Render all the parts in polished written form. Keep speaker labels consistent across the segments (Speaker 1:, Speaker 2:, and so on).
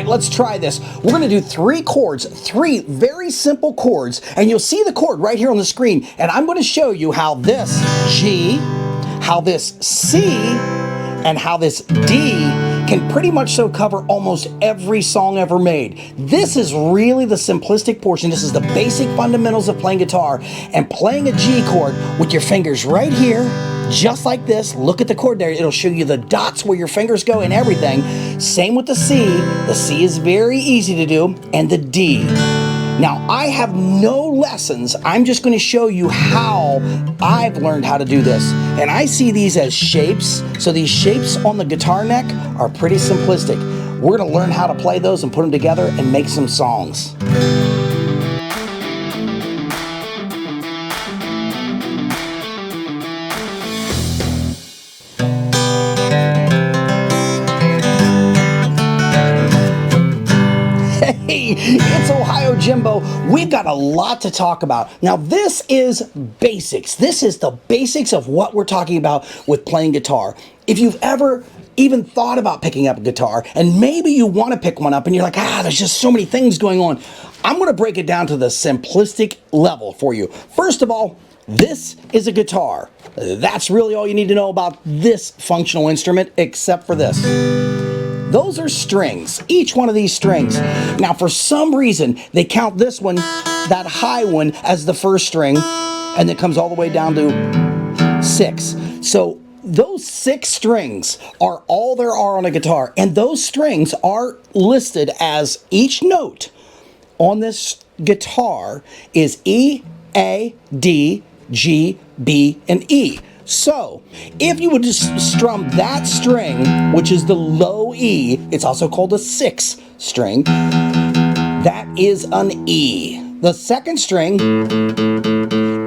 Speaker 1: let's try this. We're going to do 3 chords, 3 very simple chords, and you'll see the chord right here on the screen. And I'm going to show you how this G, how this C, and how this D can pretty much so cover almost every song ever made. This is really the simplistic portion. This is the basic fundamentals of playing guitar, and playing a G chord with your fingers right here, just like this. Look at the chord there. It'll show you the dots where your fingers go and everything. Same with the C. The C is very easy to do, and the D. Now, I have no lessons. I'm just going to show you how I've learned how to do this. And I see these as shapes. So these shapes on the guitar neck are pretty simplistic. We're going to learn how to play those and put them together and make some songs. Hey, it's OhioJimbo. We've got a lot to talk about. Now, this is basics. This is the basics of what we're talking about with playing guitar. If you've ever even thought about picking up a guitar, and maybe you want to pick one up and you're like, there's just so many things going on, I'm going to break it down to the simplistic level for you. First of all, this is a guitar. That's really all you need to know about this functional instrument, except for this. Those are strings, each one of these strings. Now, for some reason, they count this one, that high one, as the first string, and it comes all the way down to 6. So those 6 strings are all there are on a guitar, and those strings are listed as each note on this guitar is E, A, D, G, B, and E. So, if you would just strum that string, which is the low E, it's also called a 6th string, that is an E. The second string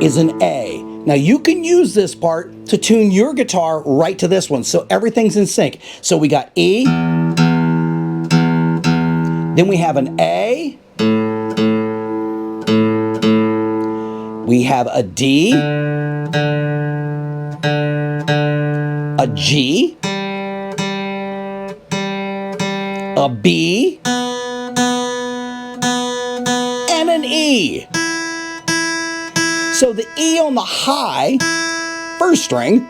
Speaker 1: is an A. Now, you can use this part to tune your guitar right to this one, so everything's in sync. So we got E, then we have an A, we have a D, a G, a B, and an E. So the E on the high, first string,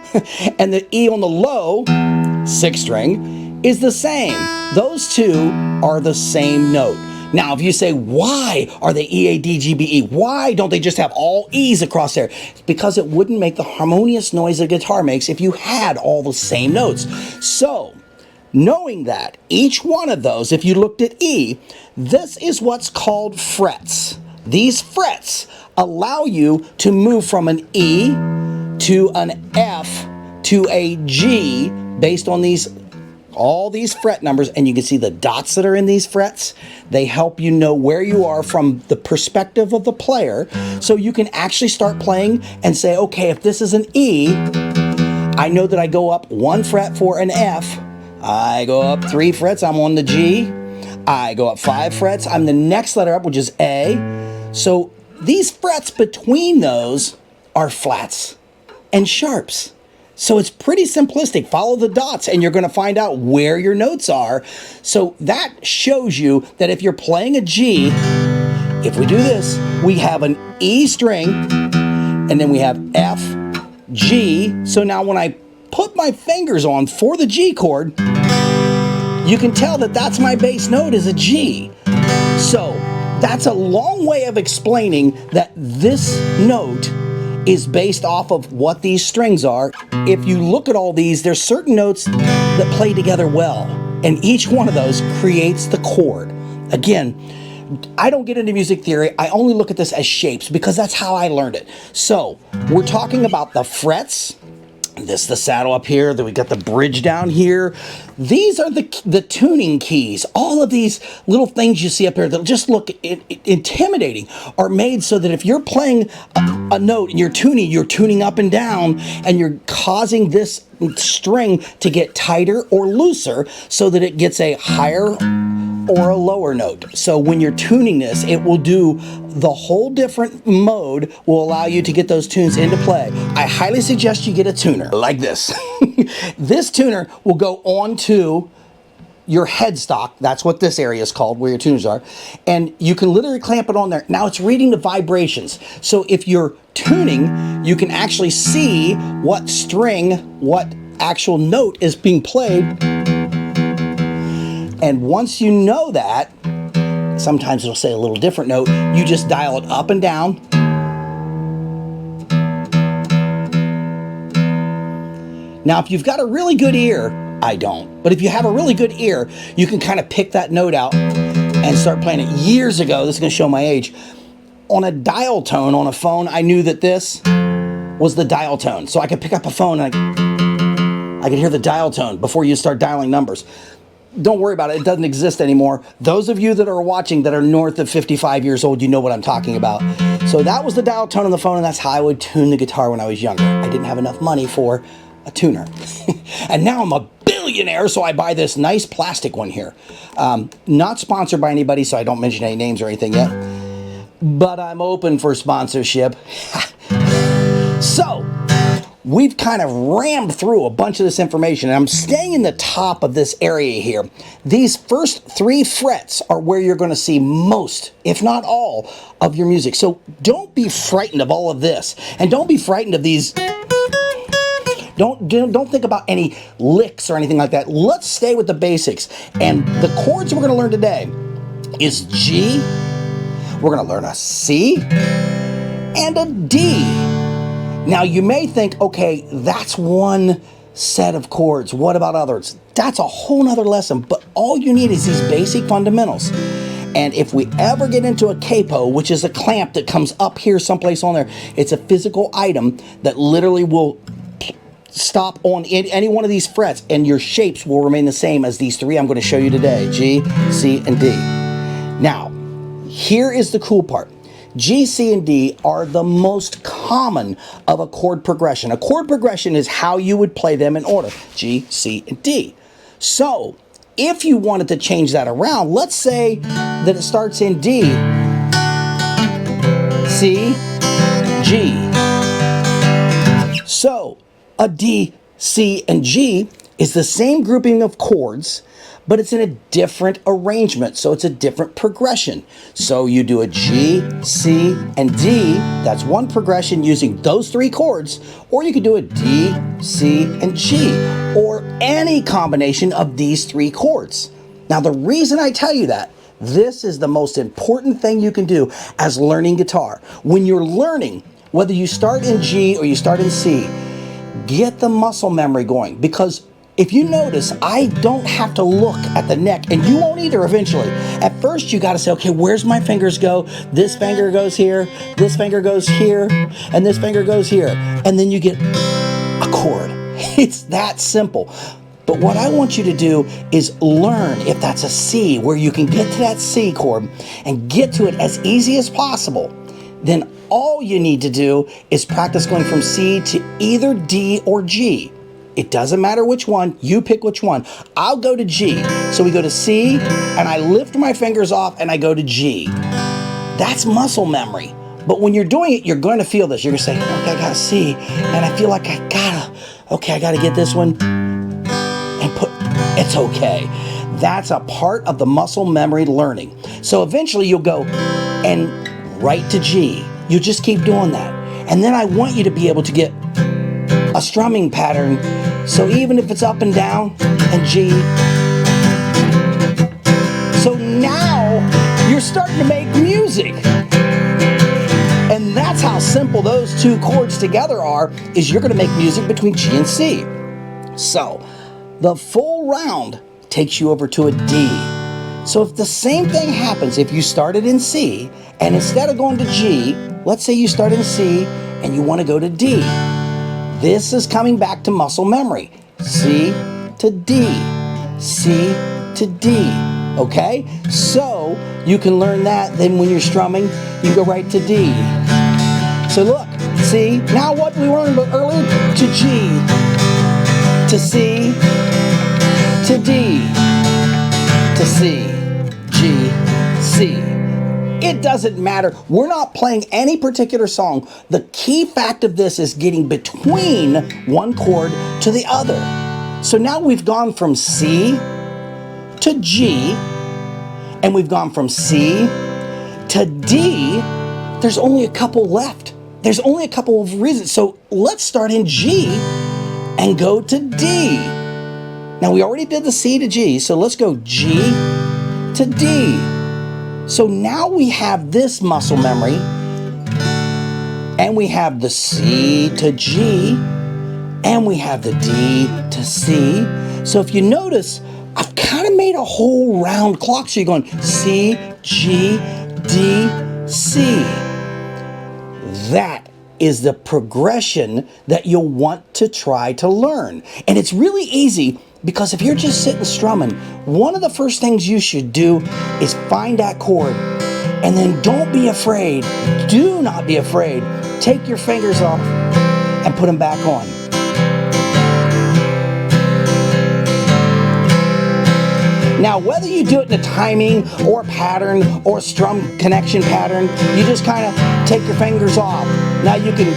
Speaker 1: and the E on the low, 6th string, is the same. Those two are the same note. Now, if you say, why are they E, A, D, G, B, E? Why don't they just have all E's across there? It's because it wouldn't make the harmonious noise a guitar makes if you had all the same notes. So, knowing that, each one of those, if you looked at E, this is what's called frets. These frets allow you to move from an E to an F to a G based on all these fret numbers, and you can see the dots that are in these frets. They help you know where you are from the perspective of the player, so you can actually start playing and say, okay, if this is an E, I know that I go up 1 fret for an F, I go up 3 frets, I'm on the G, I go up 5 frets, I'm the next letter up, which is A. So these frets between those are flats and sharps. So it's pretty simplistic. Follow the dots and you're going to find out where your notes are. So that shows you that if you're playing a G, if we do this, we have an E string and then we have F, G. So now when I put my fingers on for the G chord, you can tell that that's my bass note is a G. So that's a long way of explaining that this note is based off of what these strings are. If you look at all these, there's certain notes that play together well, and each one of those creates the chord. Again, I don't get into music theory. I only look at this as shapes because that's how I learned it. So we're talking about the frets. This the saddle up here, then we got the bridge down here. These are the tuning keys. All of these little things you see up here that just look intimidating are made so that if you're playing a note and you're tuning up and down, and you're causing this string to get tighter or looser so that it gets a higher or a lower note. So when you're tuning this, it will do the whole different mode, will allow you to get those tunes into play. I highly suggest you get a tuner like this. This tuner will go on to your headstock. That's what this area is called, where your tuners are. And you can literally clamp it on there. Now it's reading the vibrations. So if you're tuning, you can actually see what string, what actual note is being played. And once you know that, sometimes it'll say a little different note, you just dial it up and down. Now, if you've got a really good ear, I don't, but if you have a really good ear, you can kind of pick that note out and start playing it. Years ago, this is going to show my age, on a dial tone on a phone, I knew that this was the dial tone. So I could pick up a phone and I could hear the dial tone before you start dialing numbers. Don't worry about it. It doesn't exist anymore. Those of you that are watching that are north of 55 years old, you know what I'm talking about. So that was the dial tone on the phone, and that's how I would tune the guitar when I was younger. I didn't have enough money for a tuner. And now I'm a billionaire, so I buy this nice plastic one here. Not sponsored by anybody, so I don't mention any names or anything yet. But I'm open for sponsorship. So, we've kind of rammed through a bunch of this information, and I'm staying in the top of this area here. These first 3 frets are where you're going to see most, if not all, of your music. So don't be frightened of all of this, and don't be frightened of these. Don't think about any licks or anything like that. Let's stay with the basics. And the chords we're going to learn today is G. We're going to learn a C and a D. Now, you may think, okay, that's one set of chords. What about others? That's a whole nother lesson, but all you need is these basic fundamentals. And if we ever get into a capo, which is a clamp that comes up here someplace on there, it's a physical item that literally will stop on any one of these frets, and your shapes will remain the same as these 3 I'm going to show you today, G, C, and D. Now, here is the cool part. G, C, and D are the most common of a chord progression. A chord progression is how you would play them in order, G, C, and D. So, if you wanted to change that around, let's say that it starts in D, C, G. So, a D, C, and G is the same grouping of chords, but it's in a different arrangement, so it's a different progression. So you do a G, C, and D, that's one progression using those 3 chords, or you could do a D, C, and G, or any combination of these 3 chords. Now, the reason I tell you that, this is the most important thing you can do as learning guitar. When you're learning, whether you start in G or you start in C, get the muscle memory going, because if you notice, I don't have to look at the neck, and you won't either eventually. At first, you got to say, okay, where's my fingers go? This finger goes here, this finger goes here, and this finger goes here. And then you get a chord. It's that simple. But what I want you to do is learn if that's a C, where you can get to that C chord and get to it as easy as possible. Then all you need to do is practice going from C to either D or G. It doesn't matter which one, you pick which one. I'll go to G. So we go to C, and I lift my fingers off, and I go to G. That's muscle memory. But when you're doing it, you're going to feel this. You're going to say, okay, I got a C, and I feel like I gotta get this one, and it's okay. That's a part of the muscle memory learning. So eventually you'll go and right to G. You just keep doing that. And then I want you to be able to get a strumming pattern. So even if it's up and down and G. So now you're starting to make music. And that's how simple those 2 chords together are, is you're going to make music between G and C. So the full round takes you over to a D. So if the same thing happens, if you started in C, and instead of going to G, let's say you start in C and you want to go to D. This is coming back to muscle memory. C to D, C to D, okay? So you can learn that, then when you're strumming, you go right to D. So look, see, now what we learned earlier, to G, to C, to D, to C, G, C. It doesn't matter. We're not playing any particular song. The key fact of this is getting between one chord to the other. So now we've gone from C to G, and we've gone from C to D. There's only a couple left. There's only a couple of reasons. So let's start in G and go to D. Now we already did the C to G, so let's go G to D. So now we have this muscle memory, and we have the C to G, and we have the D to C. So if you notice, I've kind of made a whole round clock. So you're going C, G, D, C. That is the progression that you'll want to try to learn. And it's really easy, because if you're just sitting strumming, one of the first things you should do is find that chord, and then don't be afraid. Do not be afraid. Take your fingers off and put them back on. Now, whether you do it in a timing or a pattern or a strum connection pattern, you just kind of take your fingers off. Now you can,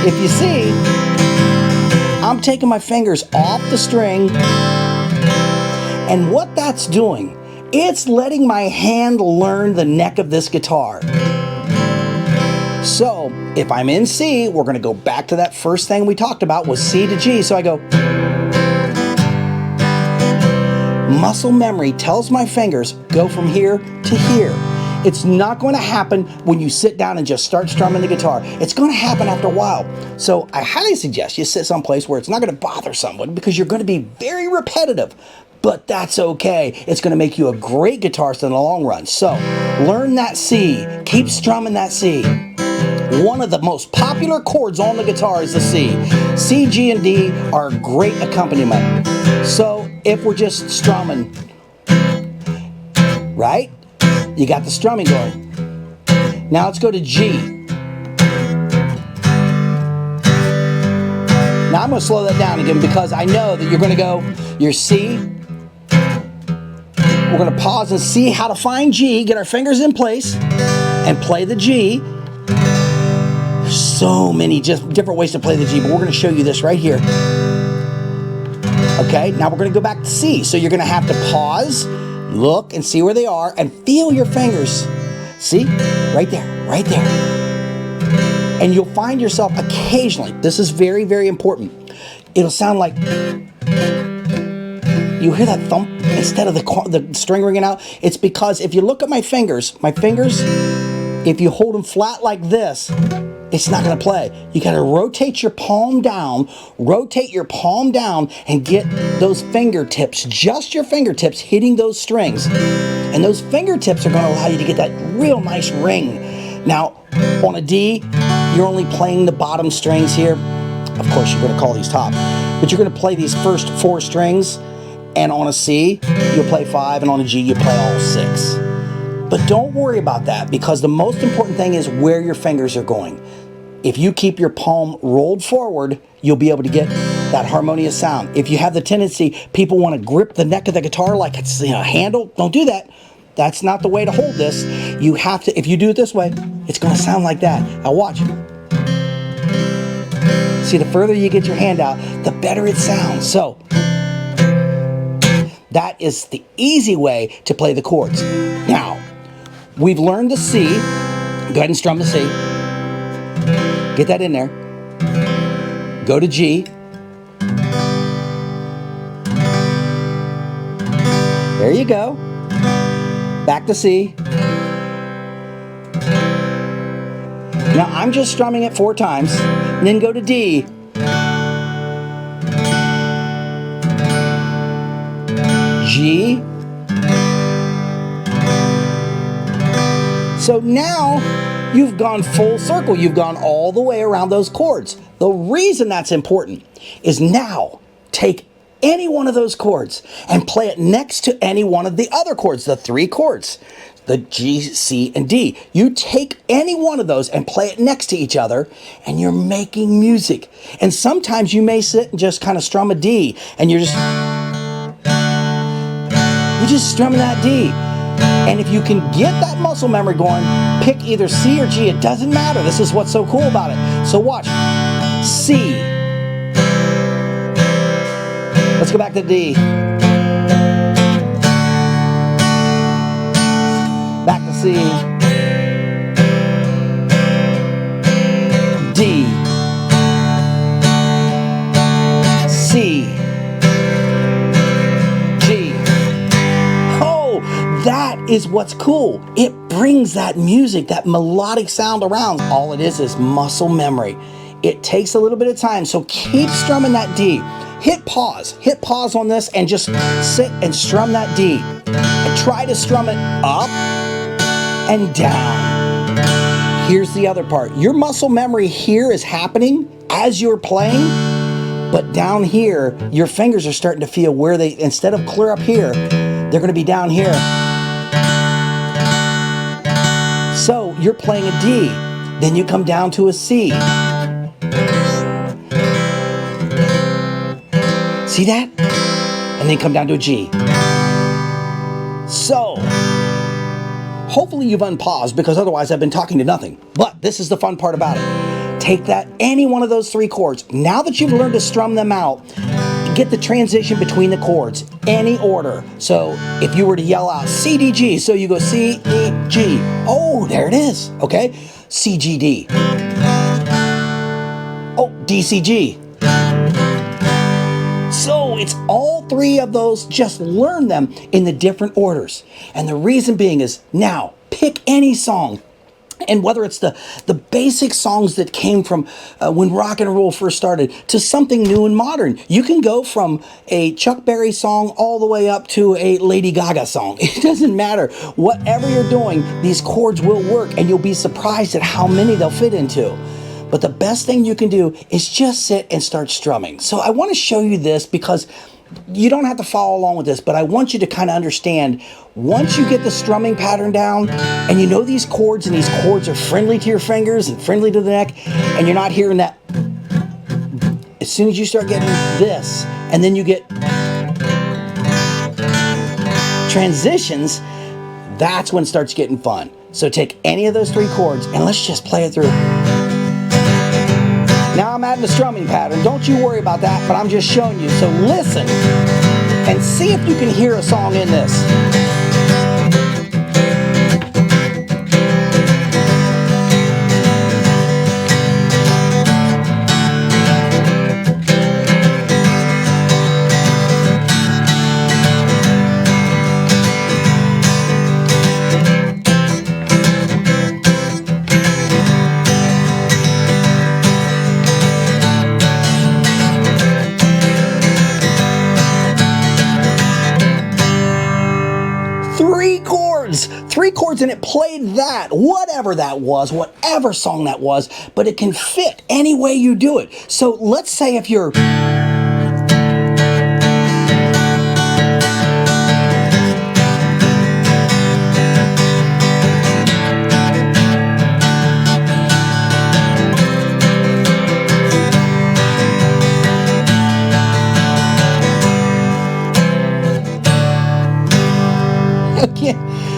Speaker 1: if you see, I'm taking my fingers off the string, and what that's doing, it's letting my hand learn the neck of this guitar. So if I'm in C, we're going to go back to that first thing we talked about, was C to G. So I go, muscle memory tells my fingers, go from here to here. It's not going to happen when you sit down and just start strumming the guitar. It's going to happen after a while. So I highly suggest you sit someplace where it's not going to bother someone, because you're going to be very repetitive. But that's okay. It's going to make you a great guitarist in the long run. So learn that C. Keep strumming that C. One of the most popular chords on the guitar is the C. C, G, and D are a great accompaniment. So if we're just strumming, right? You got the strumming going. Now let's go to G. Now I'm going to slow that down again, because I know that you're going to go your C. We're going to pause and see how to find G, get our fingers in place, and play the G. There's so many just different ways to play the G, but we're going to show you this right here. Okay, now we're going to go back to C. So you're going to have to pause, look and see where they are, and feel your fingers. See? Right there, right there. And you'll find yourself occasionally, this is very, very important, it'll sound like you hear that thump instead of the string ringing out. It's because if you look at my fingers, if you hold them flat like this, it's not going to play. You got to rotate your palm down, and get those fingertips, just your fingertips, hitting those strings. And those fingertips are going to allow you to get that real nice ring. Now, on a D, you're only playing the bottom strings here. Of course, you're going to call these top, but you're going to play these first 4 strings. And on a C, you'll play 5, and on a G, you play all 6. But don't worry about that, because the most important thing is where your fingers are going. If you keep your palm rolled forward, you'll be able to get that harmonious sound. If you have the tendency, people want to grip the neck of the guitar like it's a handle, don't do that. That's not the way to hold this. You have to, if you do it this way, it's going to sound like that. Now watch. See, the further you get your hand out, the better it sounds. So that is the easy way to play the chords. Now, we've learned the C. Go ahead and strum the C. Get that in there. Go to G. There you go. Back to C. Now I'm just strumming it 4 times. And then go to D. G. So now you've gone full circle. You've gone all the way around those chords. The reason that's important is now take any one of those chords and play it next to any one of the other chords, the 3 chords, the G, C, and D. You take any one of those and play it next to each other, and you're making music. And sometimes you may sit and just kind of strum a D, and you're just strumming that D. And if you can get that muscle memory going, pick either C or G. It doesn't matter. This is what's so cool about it. So watch. C. Let's go back to D. Back to C. D. C. G. Oh, that is what's cool. It brings that music, that melodic sound around. All it is muscle memory. It takes a little bit of time, so keep strumming that D. Hit pause on this and just sit and strum that D. And try to strum it up and down. Here's the other part. Your muscle memory here is happening as you're playing, but down here, your fingers are starting to feel where they, instead of clear up here, they're gonna be down here. So you're playing a D, then you come down to a C. See that? And then come down to a G. So, hopefully you've unpaused, because otherwise I've been talking to nothing. But this is the fun part about it. Take that, any one of those three chords. Now that you've learned to strum them out, get the transition between the chords, any order. So if you were to yell out C, D, G, so you go C, D, G. Oh, there it is, okay? C, G, D. Oh, D, C, G. So it's all three of those, just learn them in the different orders. And the reason being is, now, pick any song. And whether it's the basic songs that came from when rock and roll first started to something new and modern. You can go from a Chuck Berry song all the way up to a Lady Gaga song. It doesn't matter. Whatever you're doing, these chords will work, and you'll be surprised at how many they'll fit into. But the best thing you can do is just sit and start strumming. So I want to show you this because you don't have to follow along with this, but I want you to kind of understand, once you get the strumming pattern down and you know these chords, and these chords are friendly to your fingers and friendly to the neck, and you're not hearing that, as soon as you start getting this, and then you get transitions, that's when it starts getting fun. So take any of those three chords and let's just play it through. Now I'm adding a strumming pattern. Don't you worry about that, but I'm just showing you. So listen and see if you can hear a song in this. Three chords, and it played that, whatever that was, whatever song that was, but it can fit any way you do it. So let's say if you're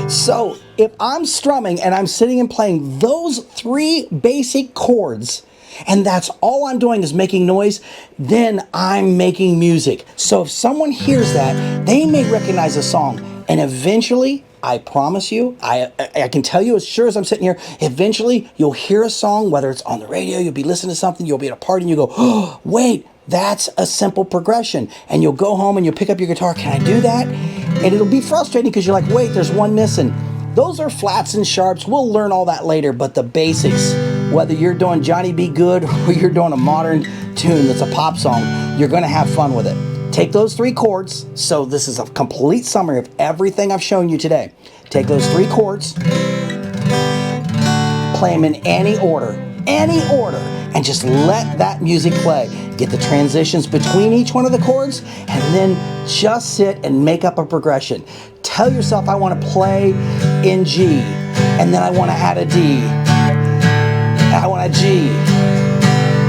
Speaker 1: so if I'm strumming and I'm sitting and playing those three basic chords, and that's all I'm doing is making noise, then I'm making music. So if someone hears that, they may recognize a song, and eventually, I promise you, I can tell you as sure as I'm sitting here, eventually you'll hear a song, whether it's on the radio, you'll be listening to something, you'll be at a party, and you go, oh, wait, that's a simple progression. And you'll go home and you'll pick up your guitar, can I do that? And it'll be frustrating because you're like, wait, there's one missing. Those are flats and sharps. We'll learn all that later, but the basics, whether you're doing Johnny B. Good or you're doing a modern tune that's a pop song, you're gonna have fun with it. Take those three chords. So this is a complete summary of everything I've shown you today. Take those three chords, play them in any order, and just let that music play. Get the transitions between each one of the chords, and then just sit and make up a progression. Tell yourself, I want to play in G, and then I want to add a D, I want a G,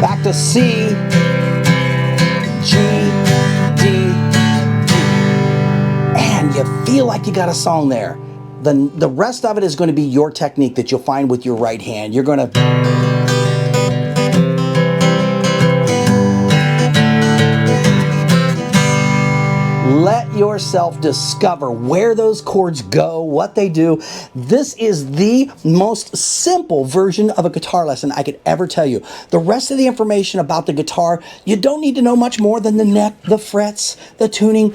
Speaker 1: back to C, G, D, D, and you feel like you got a song there. The rest of it is going to be your technique that you'll find with your right hand. You're going to yourself discover where those chords go, what they do. This is the most simple version of a guitar lesson I could ever tell you. The rest of the information about the guitar, you don't need to know much more than the neck, the frets, the tuning,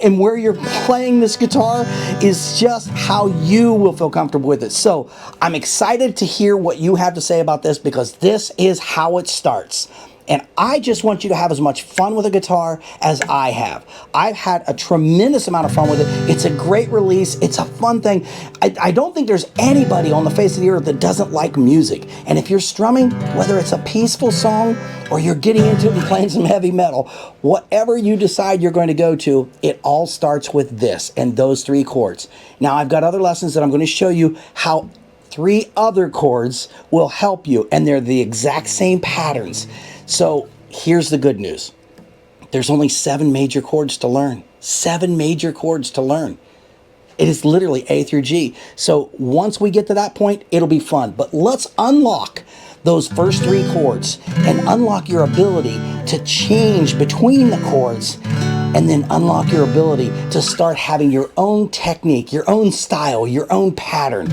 Speaker 1: and where you're playing this guitar is just how you will feel comfortable with it. So I'm excited to hear what you have to say about this, because this is how it starts. And I just want you to have as much fun with a guitar as I have. I've had a tremendous amount of fun with it. It's a great release. It's a fun thing. I don't think there's anybody on the face of the earth that doesn't like music. And if you're strumming, whether it's a peaceful song or you're getting into it and playing some heavy metal, whatever you decide you're going to go to, it all starts with this and those 3 chords. Now, I've got other lessons that I'm going to show you how 3 other chords will help you, and they're the exact same patterns. So here's the good news. There's only 7 major chords to learn. 7 major chords to learn. It is literally A through G. So once we get to that point, it'll be fun. But let's unlock those first 3 chords and unlock your ability to change between the chords, and then unlock your ability to start having your own technique, your own style, your own pattern.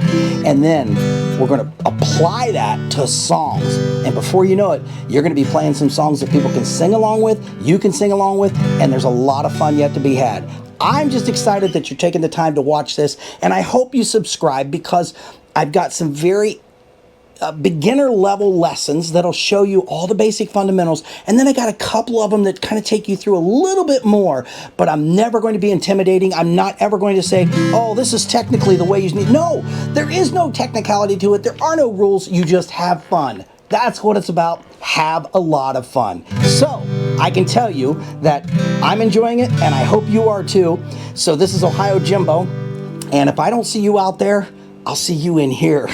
Speaker 1: And then we're going to apply that to songs. And before you know it, you're going to be playing some songs that people can sing along with, you can sing along with, and there's a lot of fun yet to be had. I'm just excited that you're taking the time to watch this, and I hope you subscribe, because I've got some very beginner level lessons that'll show you all the basic fundamentals, and then I got a couple of them that kind of take you through a little bit more, but I'm never going to be intimidating. I'm not ever going to say, oh, this is technically the way you need. No, there is no technicality to it. There are no rules. You just have fun. That's what it's about. Have a lot of fun. So I can tell you that I'm enjoying it, and I hope you are too. So this is OhioJimbo, and if I don't see you out there, I'll see you in here.